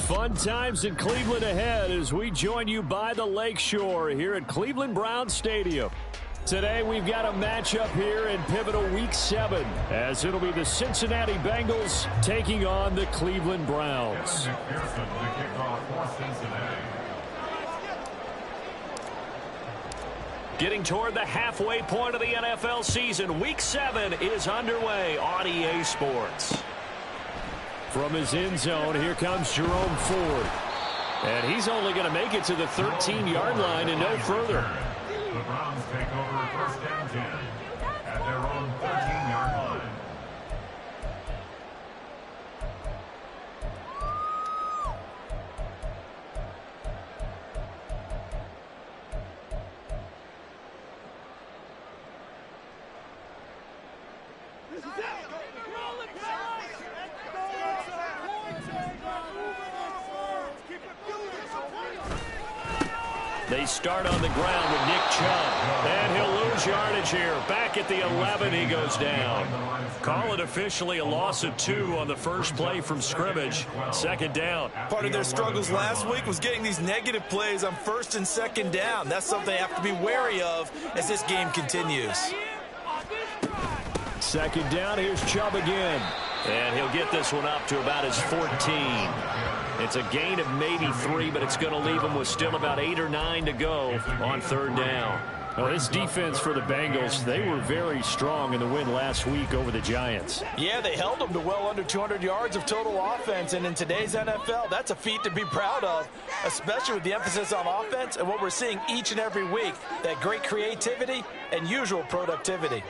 Fun times in Cleveland ahead as we join you by the Lakeshore here at Cleveland Browns Stadium. Today we've got a matchup here in pivotal Week 7 as it'll be the Cincinnati Bengals taking on the Cleveland Browns. Getting toward the halfway point of the NFL season, Week 7 is underway on EA Sports. From his end zone, here comes Jerome Ford. And he's only going to make it to the 13-yard line and no further. The Browns take over first and 10 at their own 13-yard line. They start on the ground with Nick Chubb. And he'll lose yardage here. Back at the 11, he goes down. Call it officially a loss of 2 on the first play from scrimmage. Second down. Part of their struggles last week was getting these negative plays on first and second down. That's something they have to be wary of as this game continues. Second down, here's Chubb again. And he'll get this one up to about his 14. It's a gain of maybe 3, but it's going to leave him with still about 8 or 9 to go on third down. Well, this defense for the Bengals, they were very strong in the win last week over the Giants. Yeah, they held them to well under 200 yards of total offense, and in today's NFL, that's a feat to be proud of, especially with the emphasis on offense and what we're seeing each and every week, that great creativity and usual productivity.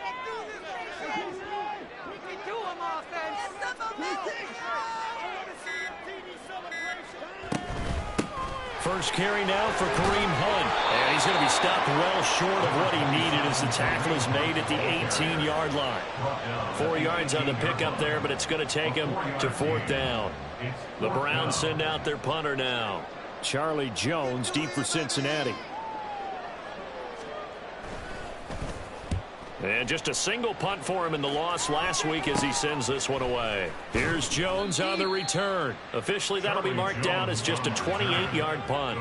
First carry now for Kareem Hunt. And he's going to be stopped well short of what he needed as the tackle is made at the 18-yard line. 4 yards on the pickup there, but it's going to take him to fourth down. The Browns send out their punter now. Charlie Jones deep for Cincinnati. And just a single punt for him in the loss last week as he sends this one away. Here's Jones on the return. Officially, that'll be marked down as just a 28-yard punt.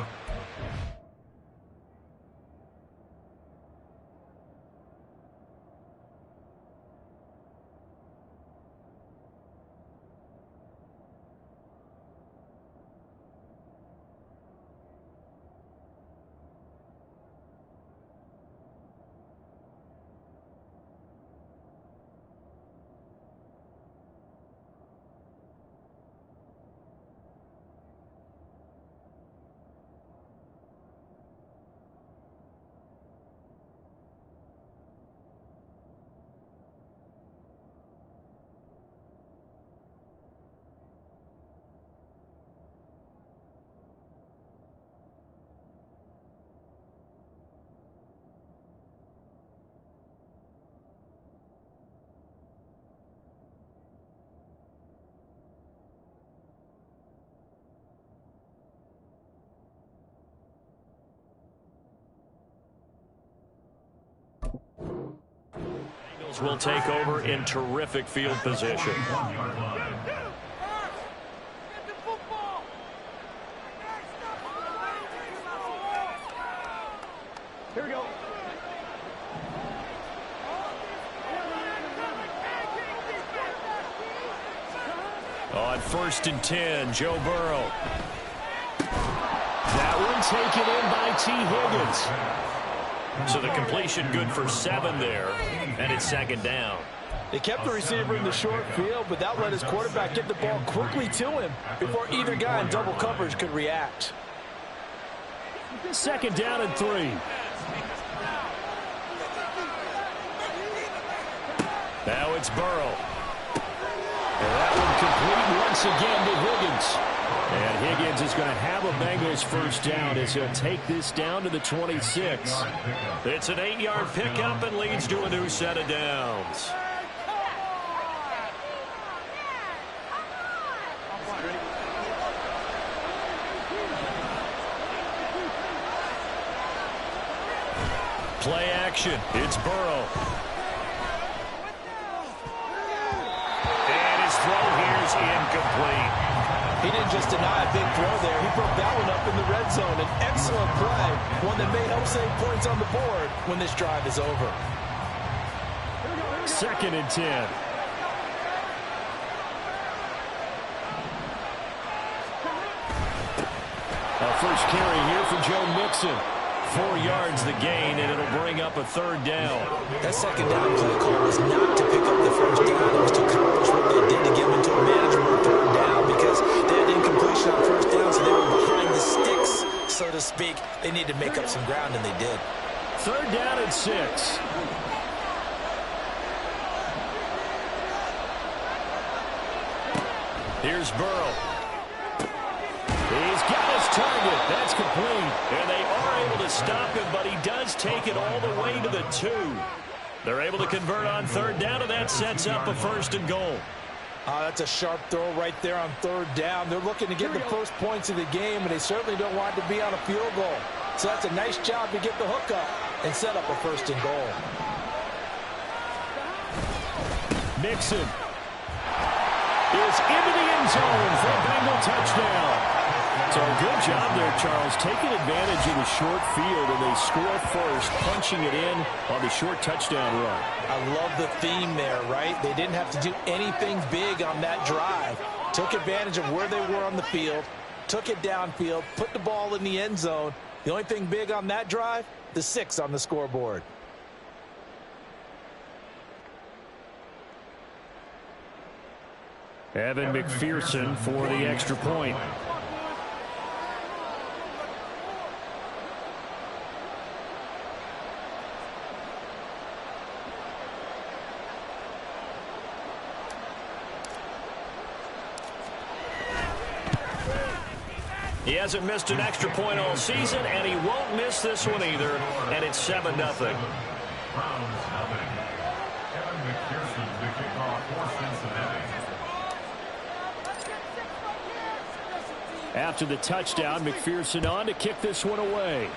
Will take over in terrific field position. Here we go. On first and 10, Joe Burrow. That one taken in by T. Higgins. So the completion good for 7 there, and it's second down. They kept the receiver in the short field, but that let his quarterback get the ball quickly to him before either guy in double coverage could react. Second down and 3. Now it's Burrow. And that one complete once again to Higgins. And Higgins is going to have a Bengals first down as he'll take this down to the 26. It's an 8-yard pickup and leads to a new set of downs. Play action. It's Burrow. And his throw here is incomplete. He didn't just deny a big throw there. He broke that one up in the red zone. An excellent play, one that may help save points on the board when this drive is over. 2nd and 10. First carry here for Joe Mixon. 4 yards the gain, and it'll bring up a 3rd down. That 2nd down play call was not to pick up the 1st down. It was to accomplish what they did to get them into a manageable 3rd down because they had incompletion on 1st down, so they were behind the sticks, so to speak. They needed to make up some ground, and they did. 3rd down and 6. Here's Burrow. He's got his target. That's complete. And they are able to stop him, but he does take it all the way to the 2. They're able to convert on 3rd down, and that sets up a 1st and goal. That's a sharp throw right there on 3rd down. They're looking to get the first points of the game, and they certainly don't want to be on a field goal. So that's a nice job to get the hook up and set up a 1st and goal. Mixon is into the end zone for a Bengal touchdown. So good job there, Charles, taking advantage of the short field, and they score first, punching it in on the short touchdown run. I love the theme there, right? They didn't have to do anything big on that drive. Took advantage of where they were on the field, took it downfield, put the ball in the end zone. The only thing big on that drive, the 6 on the scoreboard. Evan McPherson for the extra point. He hasn't missed an extra point all season, and he won't miss this one either, and it's 7-0. Browns nothing. Evan McPherson, the kickoff for Cincinnati. After the touchdown, McPherson on to kick this one away.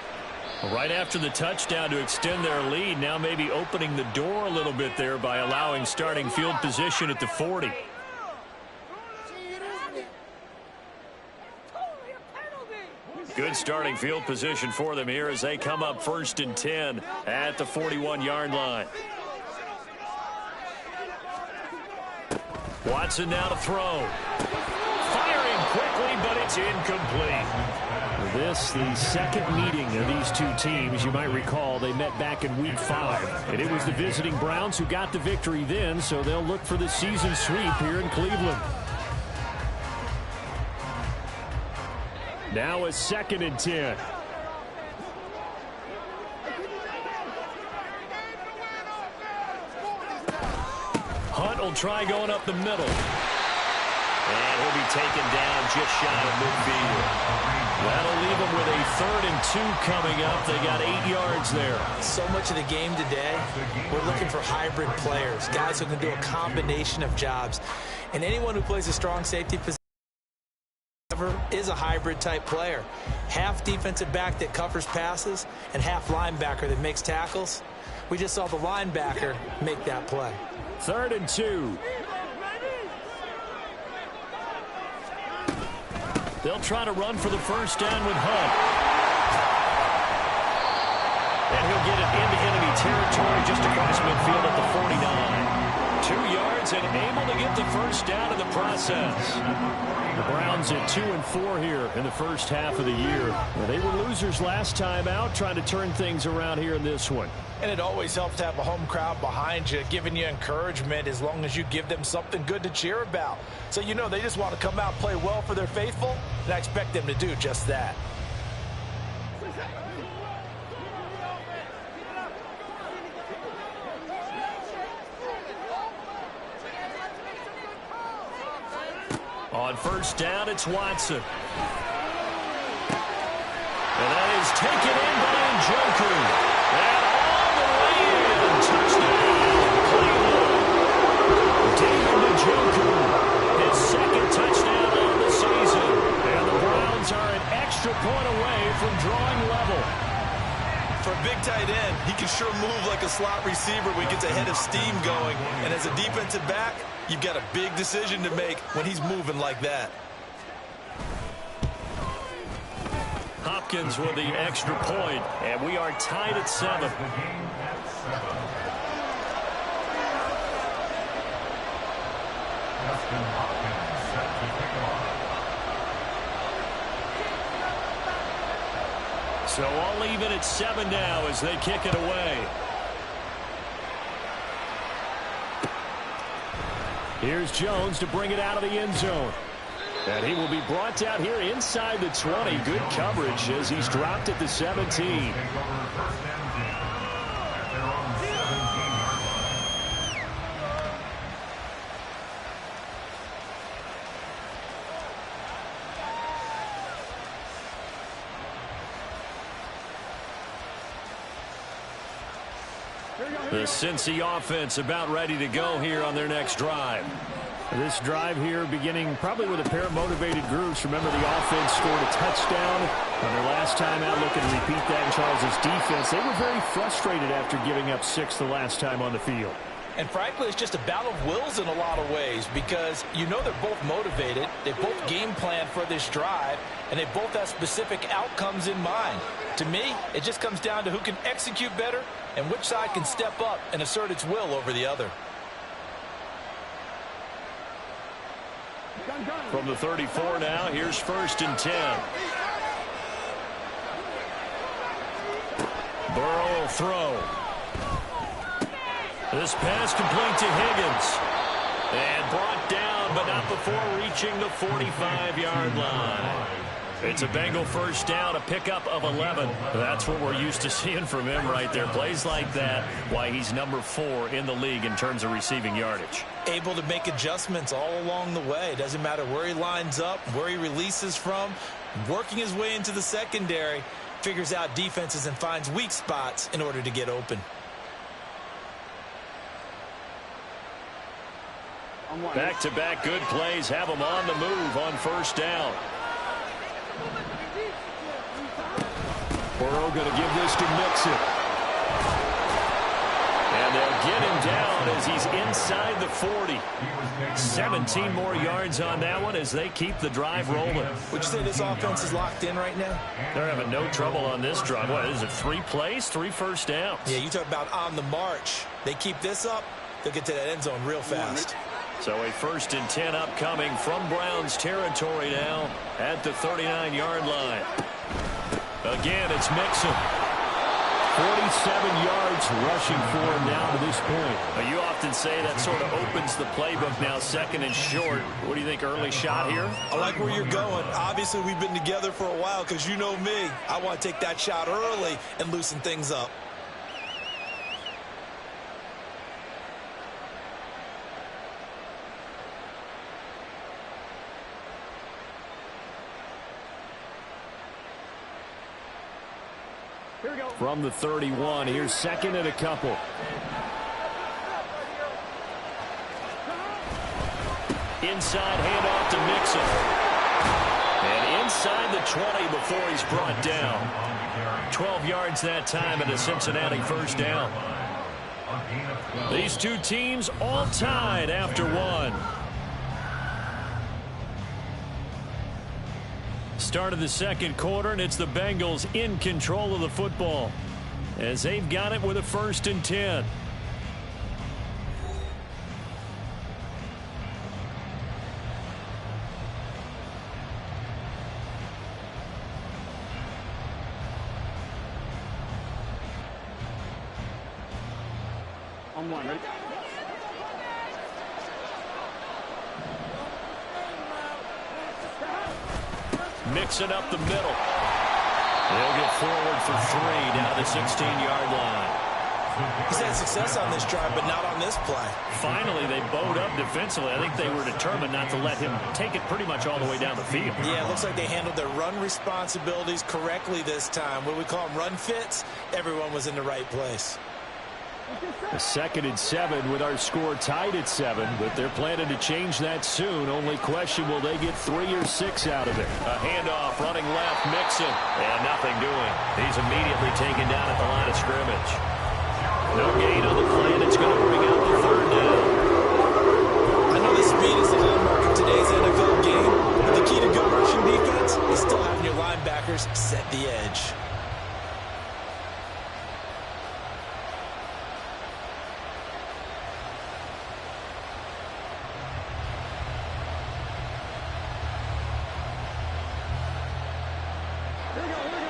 Right after the touchdown to extend their lead, now maybe opening the door a little bit there by allowing starting field position at the 40. Good starting field position for them here as they come up 1st and 10 at the 41-yard line. Watson now to throw. Firing quickly, but it's incomplete. This, the 2nd meeting of these 2 teams. You might recall they met back in Week 5. And it was the visiting Browns who got the victory then, so they'll look for the season sweep here in Cleveland. Now a 2nd and 10. Hunt will try going up the middle. And he'll be taken down just shy of midfield. That'll leave them with a 3rd and 2 coming up. They got 8 yards there. So much of the game today, we're looking for hybrid players, guys who can do a combination of jobs. And anyone who plays a strong safety position is a hybrid type player. Half defensive back that covers passes and half linebacker that makes tackles. We just saw the linebacker make that play. 3rd and 2. They'll try to run for the 1st down with Hunt. And he'll get it into enemy territory just across midfield at the 49. 2 yards and able to get the 1st down in the process. The Browns at 2-4 here in the first half of the year. Well, they were losers last time out, trying to turn things around here in this one. And it always helps to have a home crowd behind you, giving you encouragement as long as you give them something good to cheer about. So you know they just want to come out and play well for their faithful, and I expect them to do just that. On 1st down, it's Watson. And that is taken in by Njoku. And all the way in. Touchdown, Cleveland. David Njoku, his 2nd touchdown on the season. And the Browns are an extra point away from drawing level. For a big tight end, he can sure move like a slot receiver when he gets a head of steam going. And as a defensive back, you've got a big decision to make when he's moving like that. Hopkins with the extra point, and we are tied at 7. The game at 7. Justin Hopkins set to kick off. So all even at 7 now as they kick it away. Here's Jones to bring it out of the end zone. And he will be brought out here inside the 20. Good coverage as he's dropped at the 17. The Cincy offense about ready to go here on their next drive. This drive here beginning probably with a pair of motivated groups. Remember, the offense scored a touchdown on their last time out. Looking to repeat that in Charles's defense. They were very frustrated after giving up 6 the last time on the field. And frankly, it's just a battle of wills in a lot of ways because you know they're both motivated. They both game plan for this drive, and they both have specific outcomes in mind. To me, it just comes down to who can execute better and which side can step up and assert its will over the other. From the 34 now, here's 1st and 10. Burrow will throw. This pass complete to Higgins. And brought down, but not before reaching the 45-yard line. It's a Bengal first down, a pickup of 11. That's what we're used to seeing from him right there. Plays like that, why he's number 4 in the league in terms of receiving yardage. Able to make adjustments all along the way. Doesn't matter where he lines up, where he releases from. Working his way into the secondary, figures out defenses and finds weak spots in order to get open. Back-to-back good plays have him on the move on first down. Burrow going to give this to Mixon. And they'll get him down as he's inside the 40. 17 more yards on that one as they keep the drive rolling. Would you say this offense is locked in right now? They're having no trouble on this drive. What is it, 3 plays, 3 first downs? Yeah, you talk about on the march. They keep this up, they'll get to that end zone real fast. So a 1st and 10 upcoming from Browns territory now at the 39-yard line. Again, it's Mixon. 47 yards rushing for him now to this point. You often say that sort of opens the playbook now, 2nd and short. What do you think, early shot here? I like where you're going. Obviously, we've been together for a while because you know me. I want to take that shot early and loosen things up. From the 31, here's 2nd and a couple. Inside handoff to Mixon. And inside the 20 before he's brought down. 12 yards that time and a Cincinnati first down. These two teams all tied after 1. Start of the 2nd quarter, and it's the Bengals in control of the football as they've got it with a 1st and 10. On 1, ready? Mixing up the middle. They'll get forward for 3 down to the 16-yard line. He's had success on this drive, but not on this play. Finally, they bowed up defensively. I think they were determined not to let him take it pretty much all the way down the field. Yeah, it looks like they handled their run responsibilities correctly this time. What we call them run fits, everyone was in the right place. A 2nd and 7 with our score tied at 7, but they're planning to change that soon. Only question, will they get 3 or 6 out of it? A handoff, running left, Mixon, and nothing doing. He's immediately taken down at the line of scrimmage. No gain on the play, and it's going to bring out the 3rd down. I know the speed is the hallmark of today's NFL game, but the key to good rushing defense is still having your linebackers set the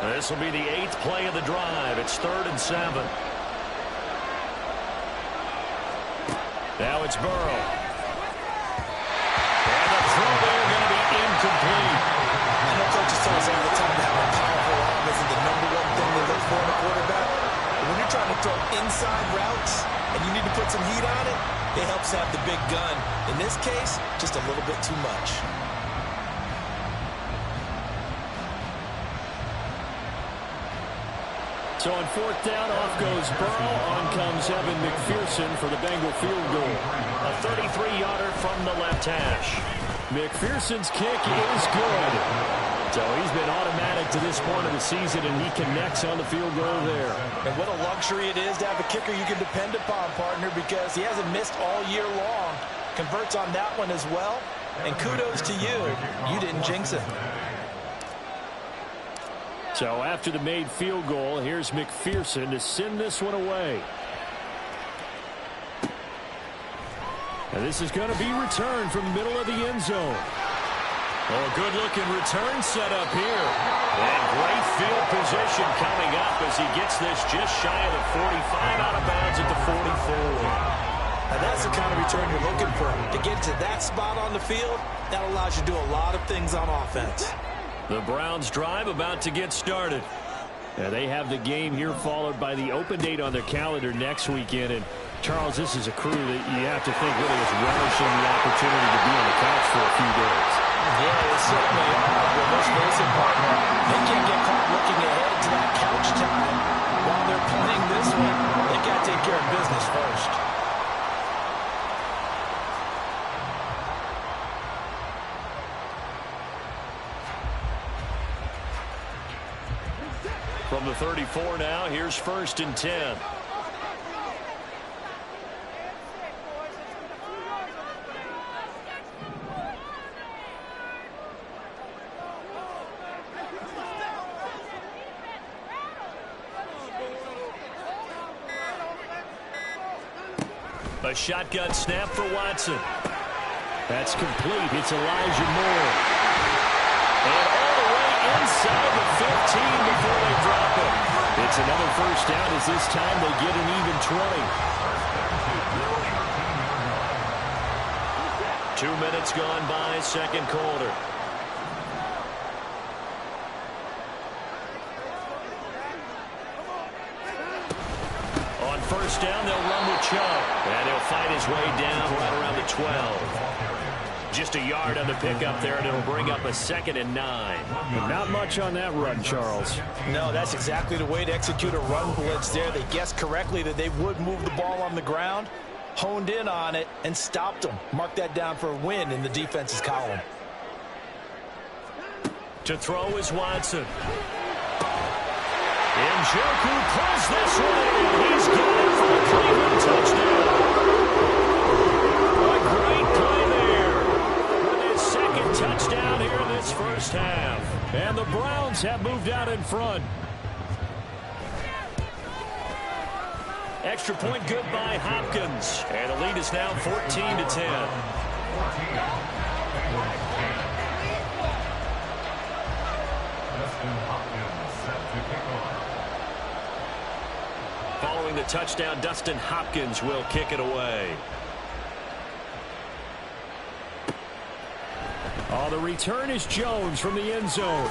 This will be the 8th play of the drive. It's 3rd and 7. Now it's Burrow. And the throw there going to be incomplete. I know coaches tell us all the time that a powerful arm isn't the #1 thing they look for in a quarterback. But when you're trying to throw inside routes and you need to put some heat on it, it helps have the big gun. In this case, just a little bit too much. So on 4th down, off goes Burrow. On comes Evan McPherson for the Bengal field goal. A 33-yarder from the left hash. McPherson's kick is good. So he's been automatic to this point of the season, and he connects on the field goal there. And what a luxury it is to have a kicker you can depend upon, partner, because he hasn't missed all year long. Converts on that one as well. And kudos to you. You didn't jinx it. So after the made field goal, here's McPherson to send this one away. And this is going to be returned from the middle of the end zone. Oh, good-looking return set up here. And great field position coming up as he gets this just shy of the 45, out of bounds at the 44. Now that's the kind of return you're looking for. To get to that spot on the field, that allows you to do a lot of things on offense. The Browns drive about to get started. Yeah, they have the game here followed by the open date on their calendar next weekend. And, Charles, this is a crew that you have to think really is relishing the opportunity to be on the couch for a few days. Yeah, they certainly are. But let's face it, partner, they can't get caught looking ahead to that couch time while they're playing this one. They got to take care of business first. From the 34 now, here's 1st and 10. A shotgun snap for Watson. That's complete. It's Elijah Moore. And all the way inside the 15 before they drop it. It's another 1st down as this time they get an even 20. 2 minutes gone by, 2nd quarter. On 1st down, they'll run with Chubb. And he'll fight his way down right around the 12. Just a yard on the pickup there, and it'll bring up a 2nd and 9. Not much on that run, Charles. No, that's exactly the way to execute a run blitz there. They guessed correctly that they would move the ball on the ground, honed in on it, and stopped them. Mark that down for a win in the defense's column. To throw is Watson. Njoku pulls this one in. He's got it for a Cleveland touchdown. A great play there with his 2nd touchdown here in this 1st half. And the Browns have moved out in front. Extra point good by Hopkins. And the lead is now 14-10. Following the touchdown, Dustin Hopkins will kick it away. Oh, the return is Jones from the end zone.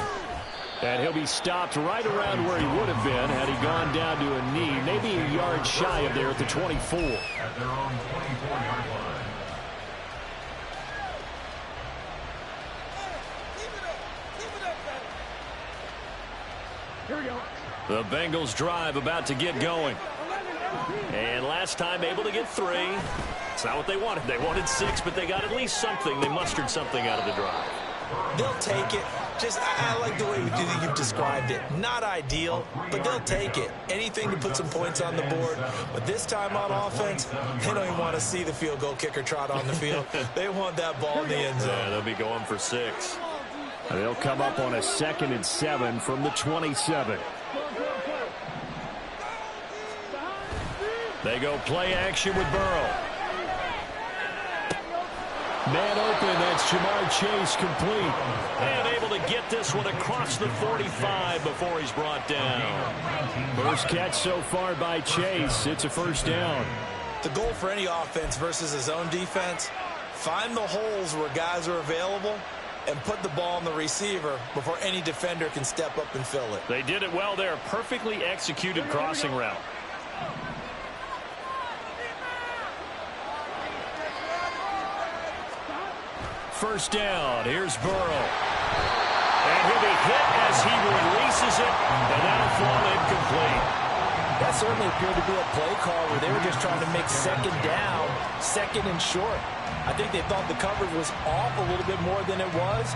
And he'll be stopped right around where he would have been had he gone down to a knee, maybe a yard shy of there at the 24. At their own 24-yard line. Here we go. The Bengals drive about to get going. And last time able to get 3. It's not what they wanted. They wanted 6, but they got at least something. They mustered something out of the drive. They'll take it. Just, I like the way you've described it. Not ideal, but they'll take it. Anything to put some points on the board. But this time on offense, they don't even want to see the field goal kicker trot on the field. They want that ball in the end zone. Yeah, they'll be going for 6. They'll come up on a 2nd and 7 from the 27. They go play action with Burrow. Man open, that's Jamar Chase complete. And able to get this one across the 45 before he's brought down. First catch so far by Chase. It's a first down. The goal for any offense versus his own defense, find the holes where guys are available and put the ball on the receiver before any defender can step up and fill it. They did it well there. Perfectly executed crossing route. First down. Here's Burrow. And he'll be hit as he releases it, and that'll fall incomplete. That certainly appeared to be a play call where they were just trying to make second down, second and short. I think they thought the coverage was off a little bit more than it was.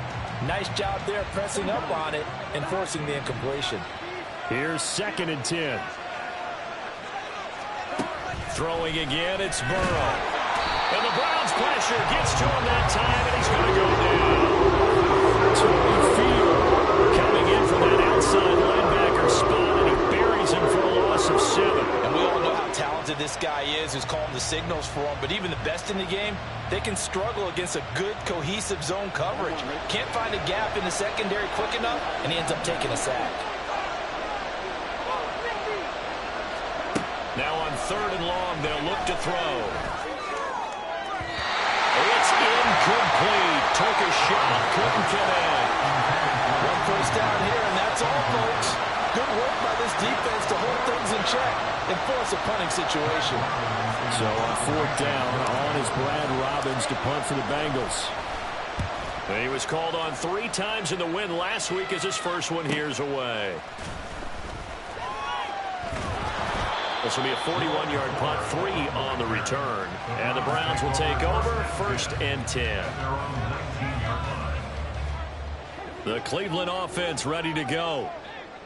Nice job there pressing up on it and forcing the incompletion. Here's 2nd and 10. Throwing again, it's Burrow. And the Browns pressure gets to him that time, and he's going to go down. Tony Field coming in from that outside linebacker spot, and he buries him for a loss of 7. And we all know how talented this guy is who's calling the signals for him. But even the best in the game, they can struggle against a good, cohesive zone coverage. Can't find a gap in the secondary quick enough, and he ends up taking a sack. Now on 3rd and long, they'll look to throw. It's incomplete. Took a shot, couldn't get in. One first down here, and that's all, folks. Good work by this defense to hold things in check and force a punting situation. So on 4th down, on is Brad Robbins to punt for the Bengals. He was called on 3 times in the win last week as his first one here's away. This will be a 41-yard punt, 3 on the return. And the Browns will take over, 1st and 10. The Cleveland offense ready to go.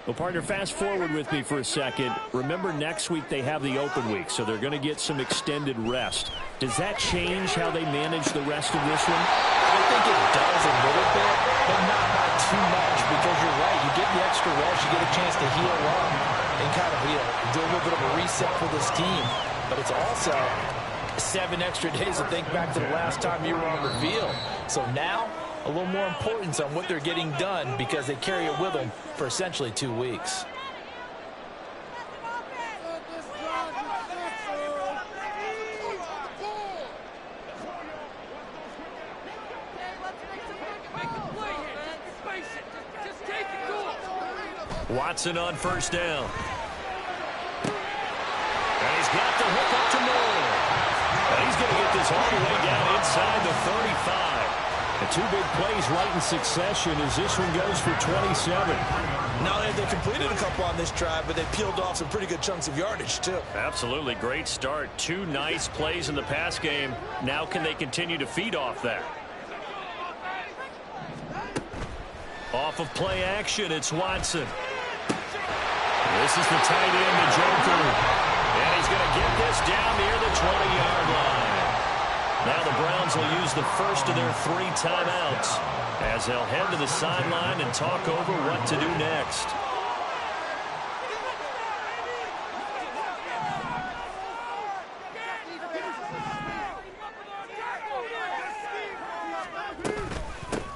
Well, partner, fast forward with me for a second. Remember, next week they have the open week, so they're going to get some extended rest. Does that change how they manage the rest of this one? I think it does a little bit, but not by too much, because you're right. You get the extra rest, you get a chance to heal up and kind of do a little bit of a reset for this team. But it's also 7 extra days to think back to the last time you were on the field. So now, a little more importance on what they're getting done because they carry it with them for essentially 2 weeks. Watson on 1st down. And he's got the hook up to Moore. And he's going to get this all the way down inside the 35. And 2 big plays right in succession as this one goes for 27. Now they completed a couple on this drive, but they peeled off some pretty good chunks of yardage, too. Absolutely great start. 2 nice plays in the pass game. Now can they continue to feed off that? Off of play action, it's Watson. This is the tight end to Joker. And he's going to get this down near the 20-yard line. Now the Browns will use the first of their 3 timeouts as they'll head to the sideline and talk over what to do next.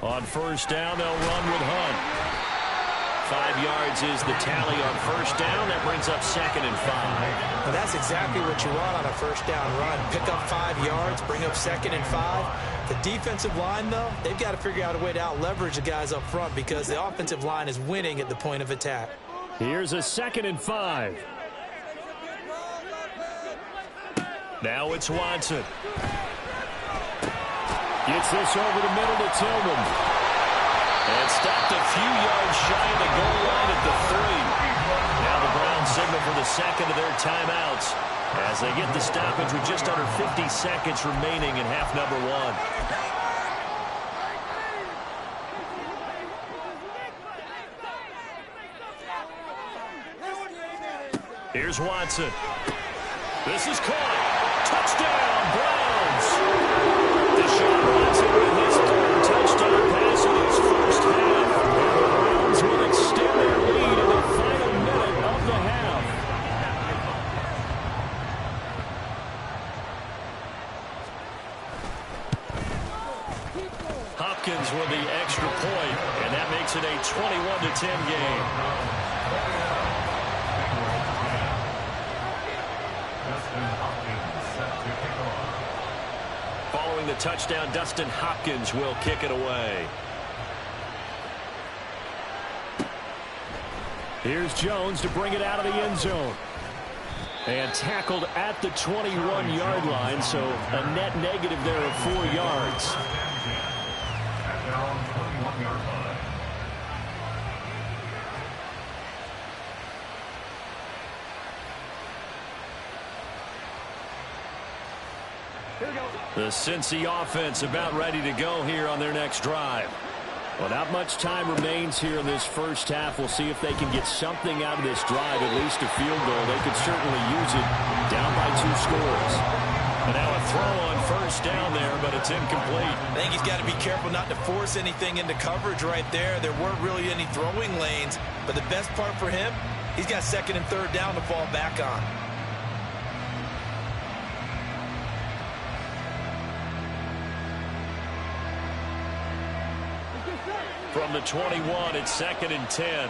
On 1st down, they'll run with Hunt. 5 yards is the tally on 1st down. That brings up 2nd and 5. Well, that's exactly what you want on a 1st down run. Pick up 5 yards, bring up 2nd and 5. The defensive line, though, they've got to figure out a way to out-leverage the guys up front because the offensive line is winning at the point of attack. Here's a 2nd and 5. Now it's Watson. Gets this over the middle to Tillman. And stopped a few yards shy of the goal line at the 3. Now the Browns signal for the 2nd of their timeouts as they get the stoppage with just under 50 seconds remaining in half number 1. Here's Watson. This is caught. Touchdown, Browns. Deshaun Watson with his 3rd touchdown pass in his first half. The Browns will extend their lead in the final minute of the half. Hopkins with the extra point, and that makes it a 21-10 game. Following the touchdown, Dustin Hopkins will kick it away. Here's Jones to bring it out of the end zone. And tackled at the 21-yard line, so a net negative there of 4 yards. At their own 21-yard line. The Cincy offense about ready to go here on their next drive. Well, not much time remains here in this first half. We'll see if they can get something out of this drive, at least a field goal. They could certainly use it down by 2 scores. And now a throw on first down there, but it's incomplete. I think he's got to be careful not to force anything into coverage right there. There weren't really any throwing lanes, but the best part for him, he's got second and third down to fall back on. From the 21, it's second and 10.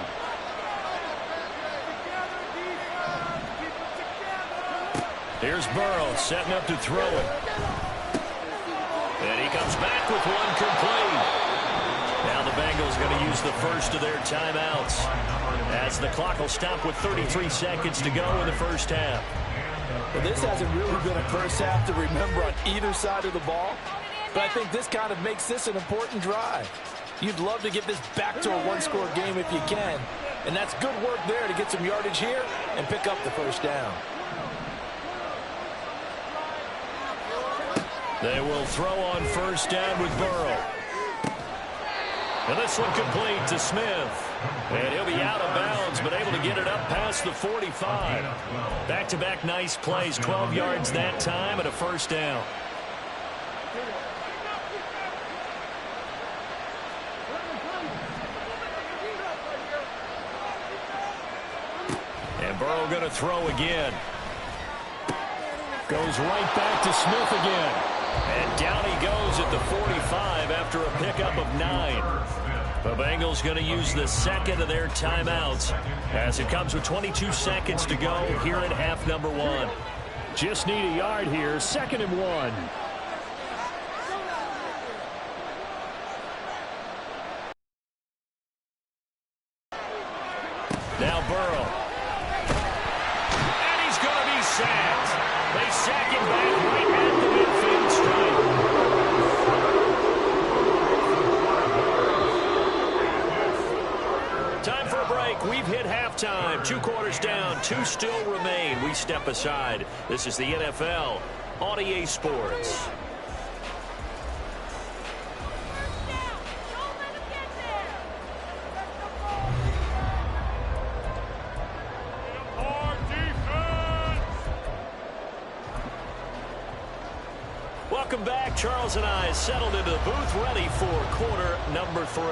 Here's Burrow setting up to throw it. And he comes back with one complete. Now the Bengals going to use the first of their timeouts, as the clock will stop with 33 seconds to go in the first half. Well, this hasn't really been a first half to remember on either side of the ball, but I think this kind of makes this an important drive. You'd love to get this back to a one-score game if you can. And that's good work there to get some yardage here and pick up the first down. They will throw on first down with Burrow. And this one complete to Smith. And he'll be out of bounds, but able to get it up past the 45. Back-to-back nice plays, 12 yards that time and a first down. And Burrow going to throw again. Goes right back to Smith again. And down he goes at the 45 after a pickup of 9. The Bengals going to use the second of their timeouts as it comes with 22 seconds to go here in half number 1. Just need a yard here, 2nd and 1. Now Burrow. And he's going to be sacked. They sack him back right at the midfield stripe. Time for a break. We've hit halftime. 2 quarters down. 2 still remain. We step aside. This is the NFL on EA Sports. Welcome back. Charles and I settled into the booth, ready for quarter number 3.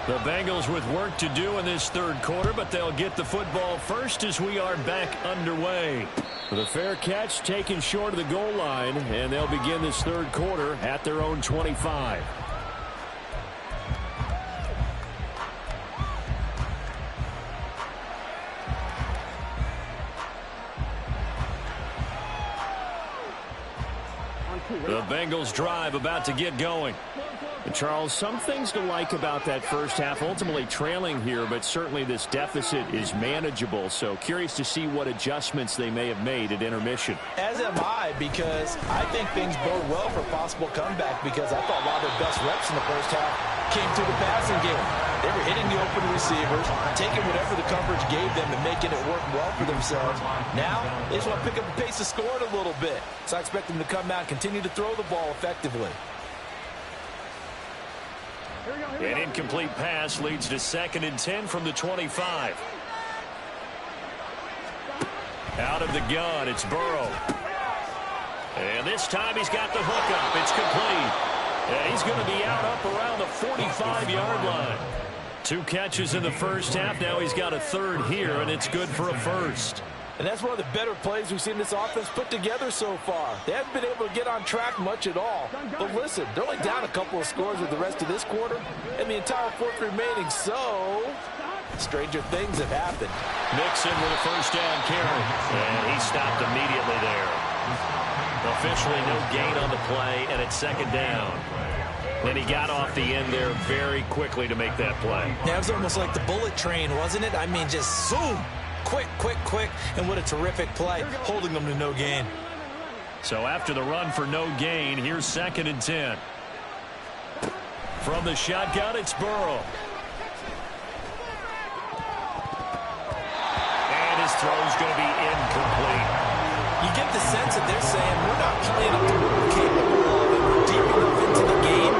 The Bengals with work to do in this third quarter, but they'll get the football first as we are back underway. The fair catch taken short of the goal line, and they'll begin this third quarter at their own 25. The Bengals drive about to get going. And Charles, some things to like about that first half. Ultimately trailing here, but certainly this deficit is manageable. So curious to see what adjustments they may have made at intermission. As am I, because I think things bode well for possible comeback, because I thought a lot of their best reps in the first half came through the passing game. They were hitting the open receivers, taking whatever the coverage gave them and making it work well for themselves. Now, they just want to pick up the pace of scoring a little bit. So I expect them to come out and continue to throw the ball effectively. An incomplete pass leads to 2nd and 10 from the 25. Out of the gun, it's Burrow. And this time he's got the hook up. It's complete. And he's going to be out up around the 45-yard line. 2 catches in the first half. Now he's got a third here, and it's good for a first. And that's one of the better plays we've seen this offense put together so far. They haven't been able to get on track much at all. But listen, they're only down a couple of scores with the rest of this quarter and the entire fourth remaining, so stranger things have happened. Mixon with a first down carry. And he stopped immediately there. Officially no gain on the play, and it's second down. And he got off the end there very quickly to make that play. Yeah, it was almost like the bullet train, wasn't it? I mean, just zoom. Quick, quick, quick. And what a terrific play, holding them to no gain. So after the run for no gain, here's 2nd and 10. From the shotgun, it's Burrow. And his throw's going to be incomplete. You get the sense that they're saying, we're not playing up to what we're capable of, and we're deep enough into the game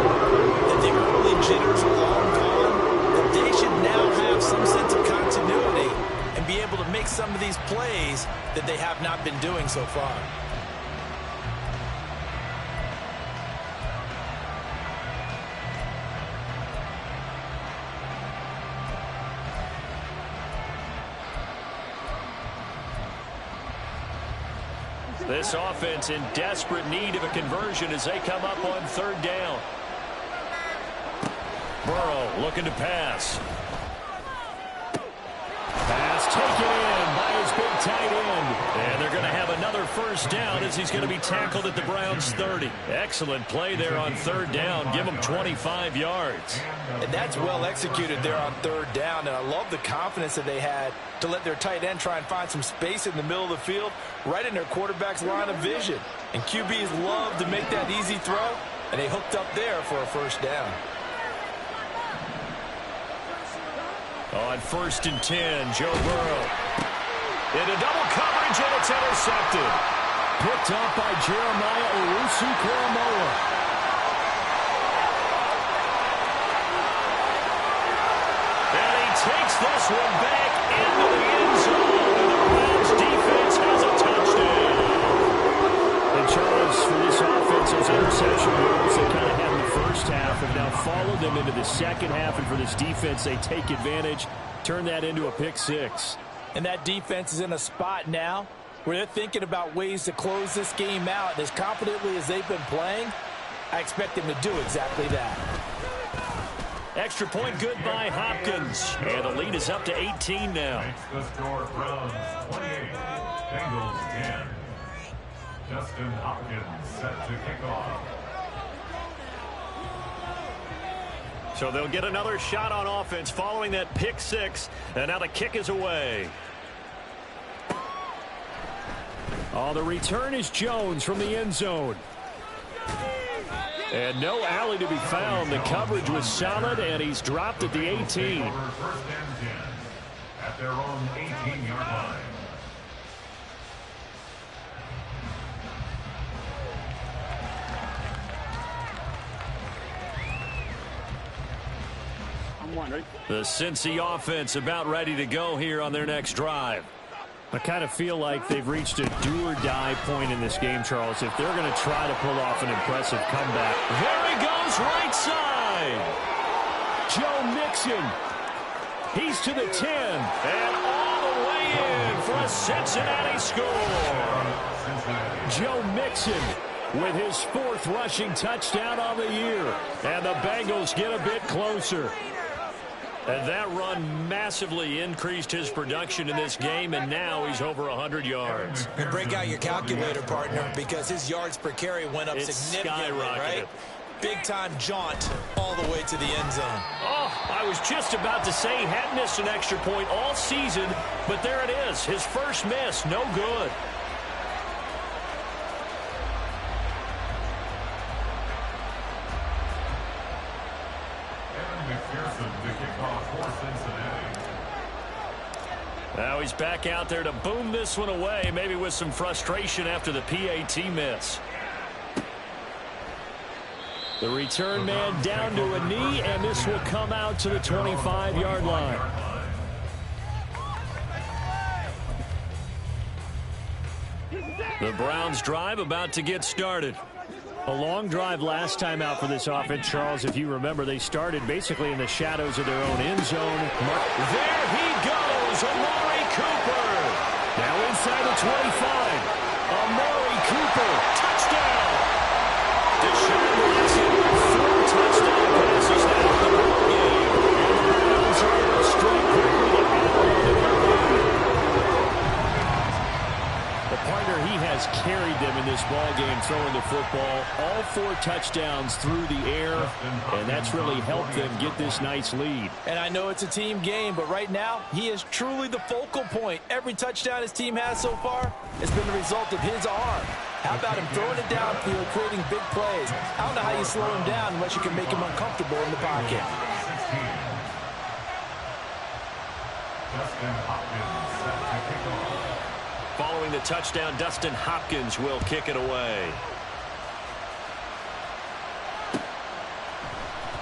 that the early jitters are long gone, that they should now have some sense of continuity and be able to make some of these plays that they have not been doing so far. This offense in desperate need of a conversion as they come up on 3rd down. Burrow looking to pass. Pass taken in by his big tight end. And they're going to have another first down as he's going to be tackled at the Browns' 30. Excellent play there on 3rd down. Give him 25 yards. And that's well executed there on 3rd down. And I love the confidence that they had to let their tight end try and find some space in the middle of the field, right in their quarterback's line of vision. And QBs love to make that easy throw, and they hooked up there for a first down. On 1st and 10, Joe Burrow. Into double coverage, and it's intercepted. Picked up by Jeremiah Owusu-Koramoah. And he takes this one back into the end zone, and the Browns defense has a touchdown. And Charles, for this offense, those interception rules they kind of had in the first half have now followed them into the second half, and for this defense, they take advantage, turn that into a pick 6. And that defense is in a spot now where they're thinking about ways to close this game out. And as confidently as they've been playing, I expect them to do exactly that. Extra point good by Hopkins. And the lead is up to 18 now. Makes the score Browns 28, Bengals 10. Justin Hopkins set to kick off. So they'll get another shot on offense following that pick 6. And now the kick is away. Oh, the return is Jones from the end zone. And no alley to be found. The coverage was solid, and he's dropped at the 18. 1st and 10 at their own 18-yard line. The Cincy offense about ready to go here on their next drive. I kind of feel like they've reached a do-or-die point in this game, Charles, if they're going to try to pull off an impressive comeback. There he goes, right side. Joe Mixon. He's to the 10. And all the way in for a Cincinnati score. Joe Mixon with his 4th rushing touchdown on the year. And the Bengals get a bit closer. And that run massively increased his production in this game, and now he's over 100 yards. And break out your calculator, partner, because his yards per carry went up significantly, right? Big-time jaunt all the way to the end zone. Oh, I was just about to say he hadn't missed an extra point all season, but there it is. His first miss, no good. Now he's back out there to boom this one away, maybe with some frustration after the PAT miss. The return man down to a knee, and this will come out to the 25-yard line. The Browns drive about to get started. A long drive last time out for this offense, Charles. If you remember, they started basically in the shadows of their own end zone. There he goes, Amari Cooper. Now inside Amari Cooper, touchdown. Deshaun Watson, 4 touchdown passes now in the ball game. And the Browns are able to strike quickly to add on to their lead. The partner, he has carried them in this ball game, throwing the football. All 4 touchdowns through the air, and that's really helped them get this nice lead. And I know it's a team game, but right now, he is truly the focal point. Every touchdown his team has so far has been the result of his arm. How about him throwing it downfield, creating big plays? I don't know how you slow him down unless you can make him uncomfortable in the pocket. Following the touchdown, Dustin Hopkins will kick it away.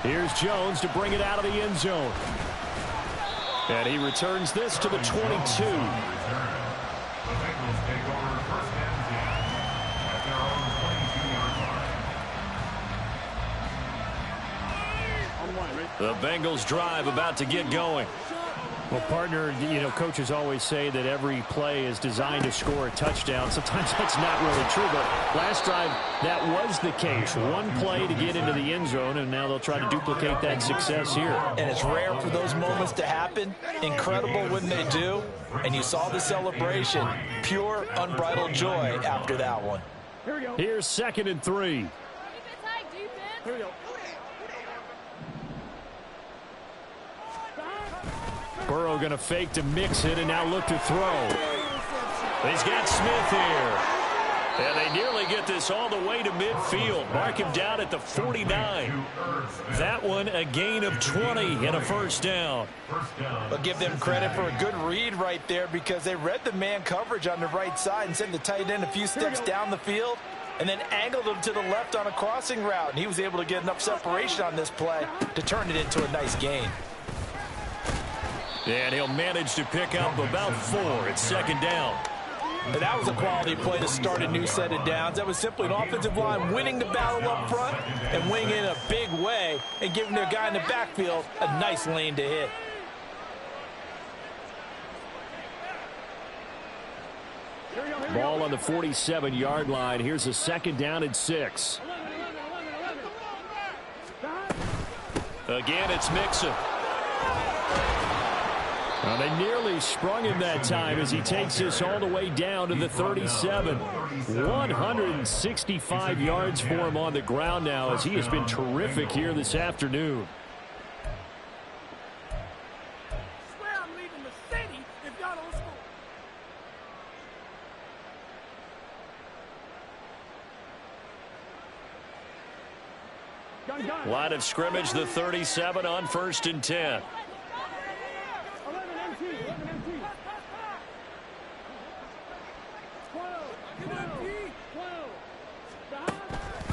Here's Jones to bring it out of the end zone. And he returns this to the 22. The Bengals take over first and 10 at their own 22-yard line. The Bengals drive about to get going. Well, partner, you know, coaches always say that every play is designed to score a touchdown. Sometimes that's not really true, but last drive, that was the case. One play to get into the end zone, and now they'll try to duplicate that success here. And it's rare for those moments to happen. Incredible when they do. And you saw the celebration. Pure, unbridled joy after that one. Here's 2nd and 3. Keep it tight, defense. Here we go. Burrow going to fake to mix it and now look to throw. He's got Smith here. And they nearly get this all the way to midfield. Mark him down at the 49. That one a gain of 20 and a first down. But give them credit for a good read right there because they read the man coverage on the right side and sent the tight end a few steps down the field and then angled him to the left on a crossing route. And he was able to get enough separation on this play to turn it into a nice gain. And he'll manage to pick up about 4. It's 2nd down. And that was a quality play to start a new set of downs. That was simply an offensive line winning the battle up front and winning in a big way and giving their guy in the backfield a nice lane to hit. Ball on the 47-yard line. Here's a 2nd down and 6. Again, it's Mixon. Well, they nearly sprung him that time as he takes this all the way down to the 37. 165 yards for him on the ground now as he has been terrific here this afternoon. I swear I'm leaving the city if y'all don't score. Line of scrimmage, the 37 on 1st and 10.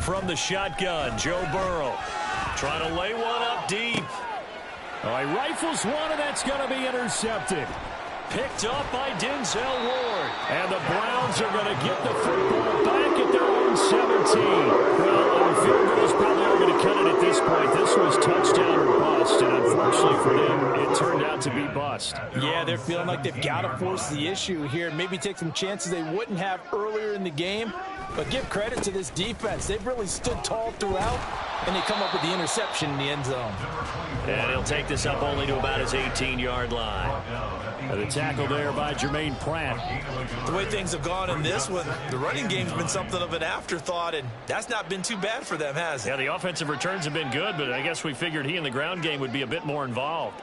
From the shotgun, Joe Burrow trying to lay one up deep. Oh, he rifles one, and that's going to be intercepted. Picked up by Denzel Ward. And the Browns are going to get the football back at their own 17. Well, the field goals probably are going to cut it at this point. This was touchdown or bust, and unfortunately for them, it turned out to be bust. Yeah, they're feeling like they've got to force the issue here and maybe take some chances they wouldn't have earlier in the game. But give credit to this defense. They've really stood tall throughout, and they come up with the interception in the end zone. And he'll take this up only to about his 18-yard line. And the tackle there by Jermaine Pratt. The way things have gone in this one, the running game's been something of an afterthought, and that's not been too bad for them, has it? Yeah, the offensive returns have been good, but I guess we figured he in the ground game would be a bit more involved.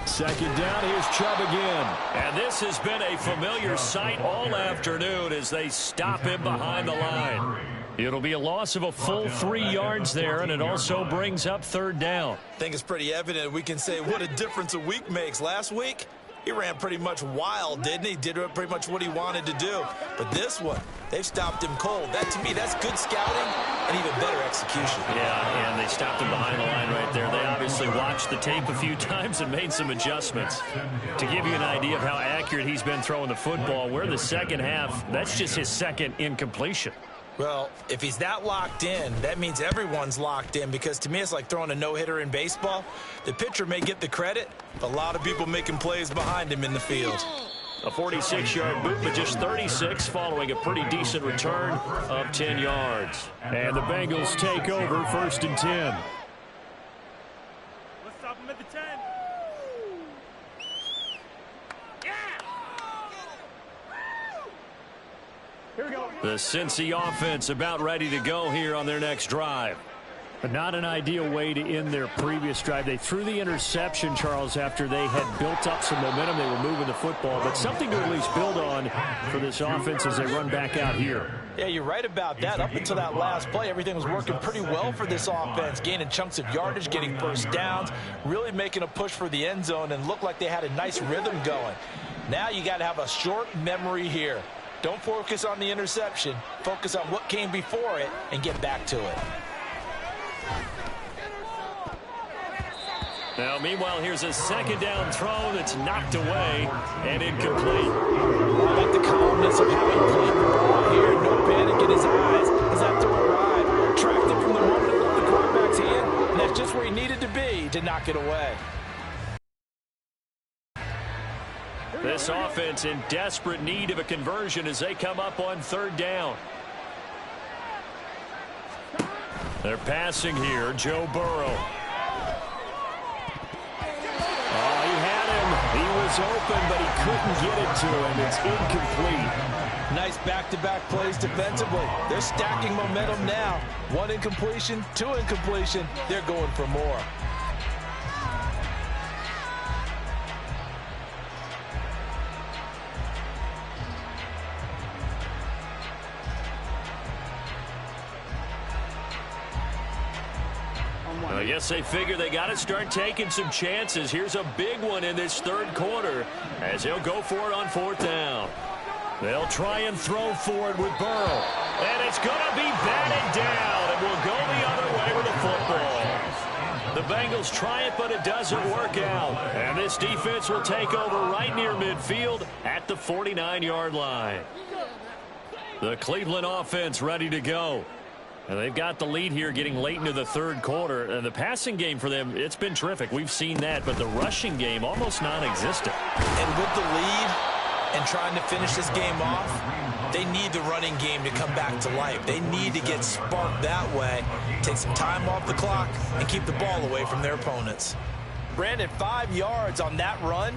2nd down, here's Chubb again. And this has been a familiar sight all afternoon as they stop him behind the line. It'll be a loss of a full 3 yards there, and it also brings up 3rd down. I think it's pretty evident we can say what a difference a week makes. Last week, he ran pretty much wild, didn't he? Did pretty much what he wanted to do. But this one, they've stopped him cold. That, to me, that's good scouting and even better execution. Yeah, and they stopped him behind the line right there. They obviously watched the tape a few times and made some adjustments. To give you an idea of how accurate he's been throwing the football, we're in the second half. That's just his 2nd incompletion. Well, if he's that locked in, that means everyone's locked in because to me it's like throwing a no-hitter in baseball. The pitcher may get the credit, but a lot of people making plays behind him in the field. A 46-yard boot, but just 36 following a pretty decent return of 10 yards. And the Bengals take over 1st and 10. Let's stop him at the 10. Here we go. The Cincy offense about ready to go here on their next drive. But not an ideal way to end their previous drive. They threw the interception, Charles, after they had built up some momentum. They were moving the football, but something to at least build on for this offense as they run back out here. Yeah, you're right about that. Up until that last play, everything was working pretty well for this offense, gaining chunks of yardage, getting first downs, really making a push for the end zone, and looked like they had a nice rhythm going. Now you got to have a short memory here. Don't focus on the interception. Focus on what came before it and get back to it. Now, meanwhile, here's a second down throw that's knocked away and incomplete. I like the calmness of how he played the ball here. No panic in his eyes as that throw arrived. Tracked it from the moment it left the quarterback's hand, and that's just where he needed to be to knock it away. This offense in desperate need of a conversion as they come up on 3rd down. They're passing here, Joe Burrow. Oh, he had him. He was open, but he couldn't get it to him. It's incomplete. Nice back-to-back plays defensively. They're stacking momentum now. 1 incompletion, 2 incompletion. They're going for more. I guess they figure they got to start taking some chances. Here's a big one in this 3rd quarter as they'll go for it on 4th down. They'll try and throw for it with Burrow. And it's going to be batted down, and we'll go the other way with the football. The Bengals try it, but it doesn't work out. And this defense will take over right near midfield at the 49-yard line. The Cleveland offense ready to go. And they've got the lead here getting late into the 3rd quarter. And the passing game for them, it's been terrific. We've seen that, but the rushing game almost non-existent. And with the lead and trying to finish this game off, they need the running game to come back to life. They need to get sparked that way, take some time off the clock, and keep the ball away from their opponents. Brandon, 5 yards on that run.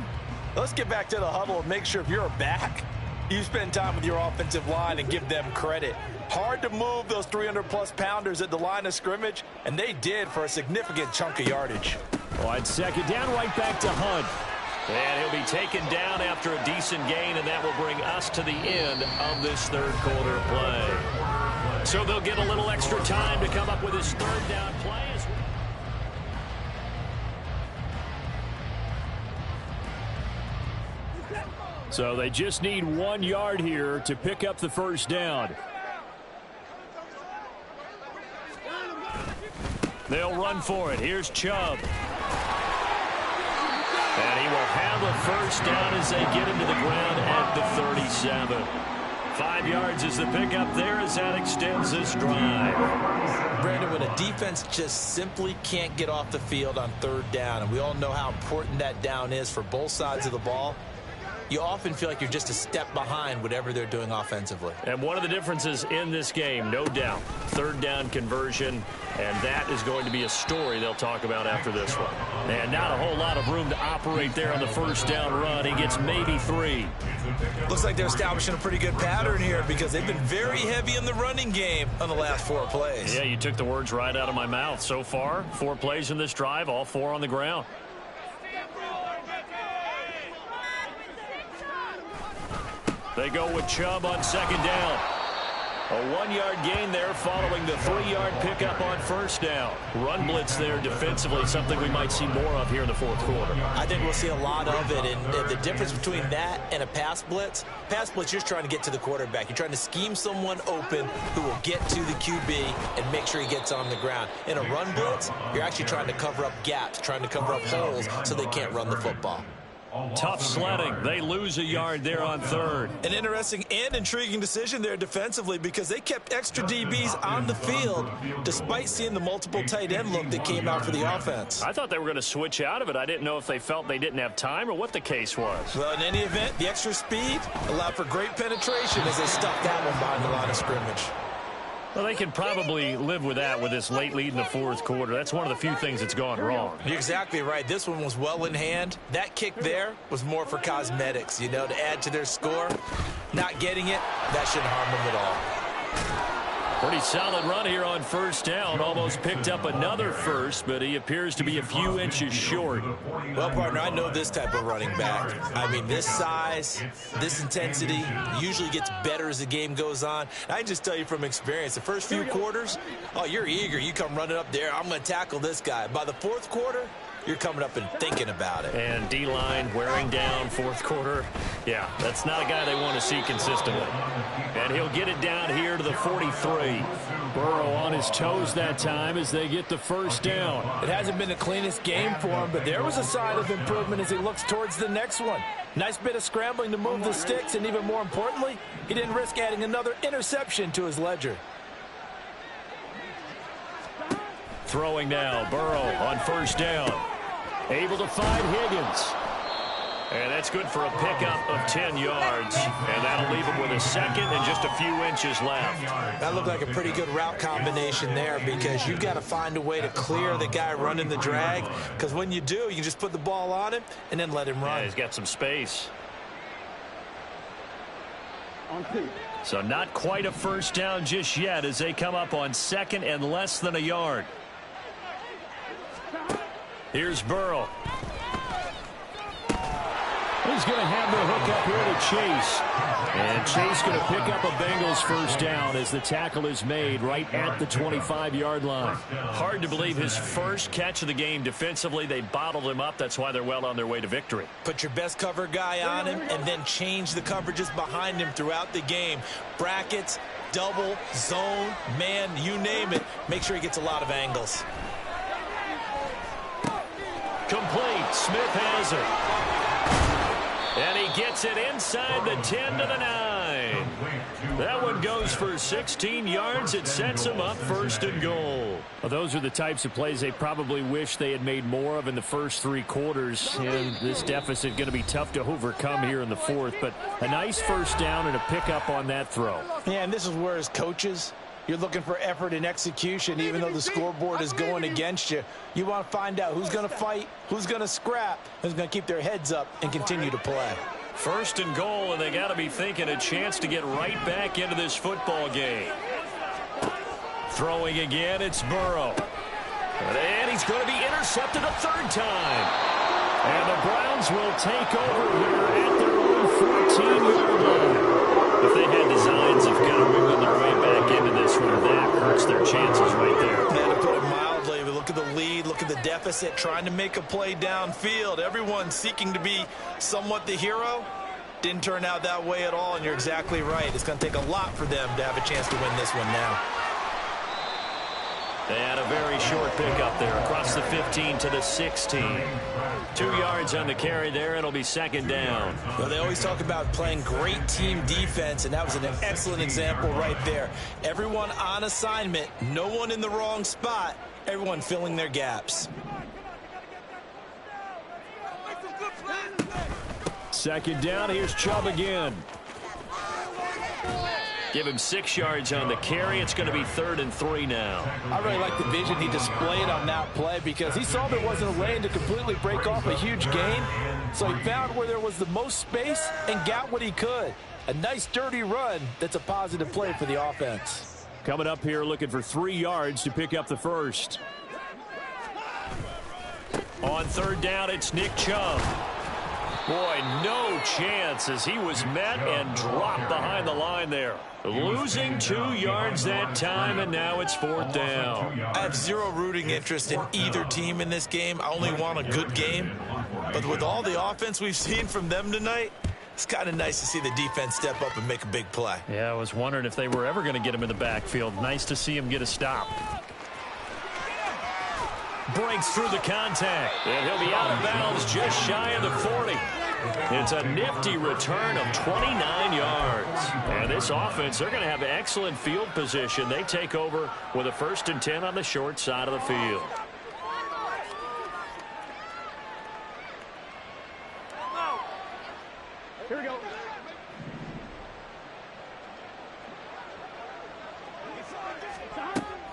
Let's get back to the huddle and make sure if you're a back, you spend time with your offensive line and give them credit. Hard to move those 300-plus pounders at the line of scrimmage, and they did for a significant chunk of yardage. On 2nd down, right back to Hunt. And he'll be taken down after a decent gain, and that will bring us to the end of this 3rd quarter play. So they'll get a little extra time to come up with his 3rd down play. So they just need 1 yard here to pick up the 1st down. They'll run for it. Here's Chubb. And he will have a 1st down as they get into the ground at the 37. 5 yards is the pickup there as that extends this drive. Brandon, when a defense just simply can't get off the field on 3rd down, and we all know how important that down is for both sides of the ball, you often feel like you're just a step behind whatever they're doing offensively. And one of the differences in this game, no doubt, 3rd down conversion, and that is going to be a story they'll talk about after this one. And not a whole lot of room to operate there on the 1st down run. He gets maybe 3. Looks like they're establishing a pretty good pattern here because they've been very heavy in the running game on the last 4 plays. Yeah, you took the words right out of my mouth. So far, 4 plays in this drive, all 4 on the ground. They go with Chubb on 2nd down. A 1-yard gain there following the 3-yard pickup on 1st down. Run blitz there defensively, something we might see more of here in the 4th quarter. I think we'll see a lot of it, and the difference between that and a pass blitz, you're just trying to get to the quarterback. You're trying to scheme someone open who will get to the QB and make sure he gets on the ground. In a run blitz, you're actually trying to cover up gaps, trying to cover up holes so they can't run the football. Tough sledding. They lose a yard there on third. An interesting and intriguing decision there defensively because they kept extra DBs on the field despite seeing the multiple tight end look that came out for the offense. I thought they were going to switch out of it. I didn't know if they felt they didn't have time or what the case was. Well, in any event, the extra speed allowed for great penetration as they stuffed that one behind the line of scrimmage. Well, they can probably live with that with this late lead in the fourth quarter. That's one of the few things that's gone wrong. You're exactly right. This one was well in hand. That kick there was more for cosmetics, you know, to add to their score. Not getting it, that shouldn't harm them at all. Pretty solid run here on first down. Almost picked up another first, but he appears to be a few inches short. Well, partner, I know this type of running back. I mean, this size, this intensity usually gets better as the game goes on. I can just tell you from experience, the first few quarters, oh, you're eager. You come running up there, I'm going to tackle this guy. By the fourth quarter, you're coming up and thinking about it. And D-line wearing down fourth quarter. Yeah, that's not a guy they want to see consistently. And he'll get it down here to the 43. Burrow on his toes that time as they get the first down. It hasn't been the cleanest game for him, but there was a sign of improvement as he looks towards the next one. Nice bit of scrambling to move the sticks, and even more importantly, he didn't risk adding another interception to his ledger. Throwing now, Burrow on first down. Able to find Higgins. And that's good for a pickup of 10 yards. And that'll leave him with a second and just a few inches left. That looked like a pretty good route combination there because you've got to find a way to clear the guy running the drag. Because when you do, you just put the ball on him and then let him run. Yeah, he's got some space. So not quite a first down just yet as they come up on second and less than a yard. Here's Burrow. He's going to have the hook up here to Chase. And Chase going to pick up a Bengals first down as the tackle is made right at the 25-yard line. Hard to believe his first catch of the game defensively. They bottled him up. That's why they're well on their way to victory. Put your best cover guy on him and then change the coverages behind him throughout the game. Brackets, double, zone, man, you name it. Make sure he gets a lot of angles. Complete. Smith has it. And he gets it inside the 10 to the 9. That one goes for 16 yards. It sets him up first and goal. Well, those are the types of plays they probably wish they had made more of in the first three quarters. And this deficit going to be tough to overcome here in the fourth. But a nice first down and a pickup on that throw. Yeah, and this is where as coaches, you're looking for effort and execution, even though the scoreboard is going against you. You want to find out who's going to fight, who's going to scrap, who's going to keep their heads up and continue to play. First and goal, and they got to be thinking a chance to get right back into this football game. Throwing again, it's Burrow. And he's going to be intercepted a third time. And the Browns will take over here at their own 14-yard line. If they had designs of kind of wiggling their way back into this one, that hurts their chances right there. Yeah, to put it mildly, we look at the lead, look at the deficit, trying to make a play downfield. Everyone seeking to be somewhat the hero. Didn't turn out that way at all, and you're exactly right. It's going to take a lot for them to have a chance to win this one now. They had a very short pickup there across the 15 to the 16. 2 yards on the carry there. It'll be second down. Well, they always talk about playing great team defense, and that was an excellent example right there. Everyone on assignment, no one in the wrong spot, everyone filling their gaps. Second down, here's Chubb again. Give him 6 yards on the carry. It's going to be 3rd and 3 now. I really like the vision he displayed on that play because he saw there wasn't a lane to completely break off a huge gain. So he found where there was the most space and got what he could. A nice dirty run that's a positive play for the offense. Coming up here looking for 3 yards to pick up the first. On third down, it's Nick Chubb. Boy, no chance as he was met and dropped behind the line there. Losing 2 yards that time, and now it's 4th down. I have zero rooting interest in either team in this game. I only want a good game. But with all the offense we've seen from them tonight, it's kind of nice to see the defense step up and make a big play. Yeah, I was wondering if they were ever going to get him in the backfield. Nice to see him get a stop. Breaks through the contact, and he'll be out of bounds just shy of the 40. It's a nifty return of 29 yards. And this offense, they're going to have excellent field position. They take over with a 1st and 10 on the short side of the field. Here we go.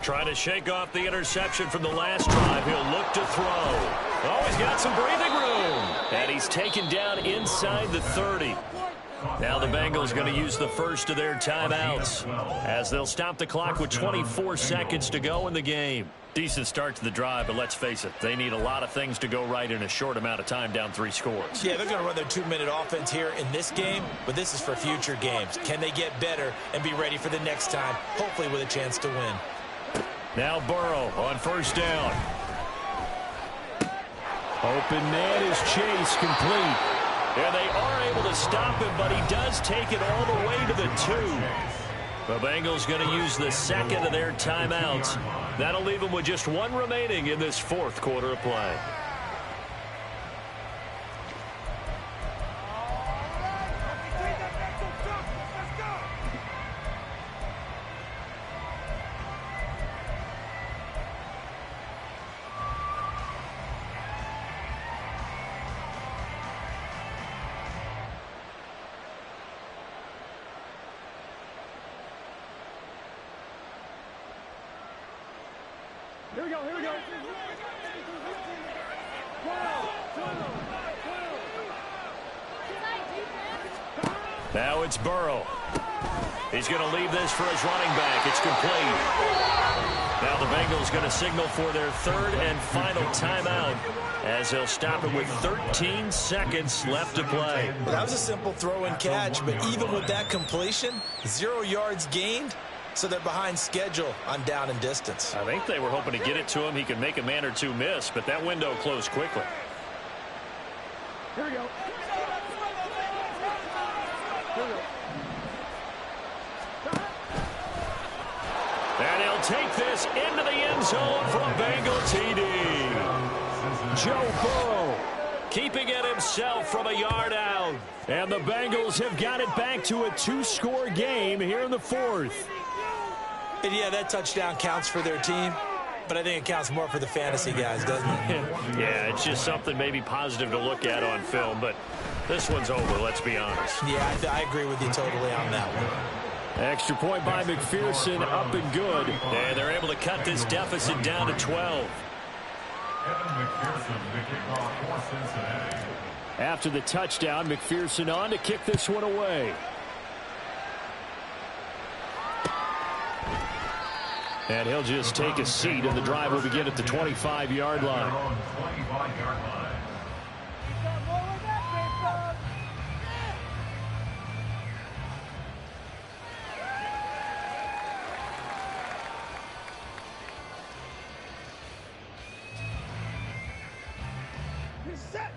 Trying to shake off the interception from the last drive. He'll look to throw. Oh, he's got some breathing room. And he's taken down inside the 30. Now the Bengals going to use the first of their timeouts as they'll stop the clock with 24 seconds to go in the game. Decent start to the drive, but let's face it, they need a lot of things to go right in a short amount of time down 3 scores. Yeah, they're going to run their 2-minute offense here in this game, but this is for future games. Can they get better and be ready for the next time, hopefully with a chance to win? Now Burrow on 1st down. Open man is Chase, complete. And they are able to stop him, but he does take it all the way to the 2. The Bengals going to use the second of their timeouts. That'll leave them with just 1 remaining in this 4th quarter of play. Here we go, here we go. 12. Now it's Burrow. He's going to leave this for his running back. It's complete. Now the Bengals going to signal for their 3rd and final timeout as they'll stop it with 13 seconds left to play. Well, that was a simple throw and catch, but even with that completion, 0 yards gained. So they're behind schedule on down and distance. I think they were hoping to get it to him. He could make a man or 2 miss, but that window closed quickly. Here we go. And he'll take this into the end zone for a Bengal TD. Joe Burrow keeping it himself from a yard out. And the Bengals have got it back to a 2-score game here in the 4th. And yeah, that touchdown counts for their team, but I think it counts more for the fantasy guys, doesn't it? Yeah, it's just something maybe positive to look at on film, but this one's over, let's be honest. Yeah, I agree with you totally on that one. Extra point by McPherson, up and good. And they're able to cut this deficit down to 12. Evan McPherson, the kickoff for Cincinnati. After the touchdown, McPherson on to kick this one away. And he'll just take a seat, and the drive will begin at the 25-yard line. On 25-yard line. Set.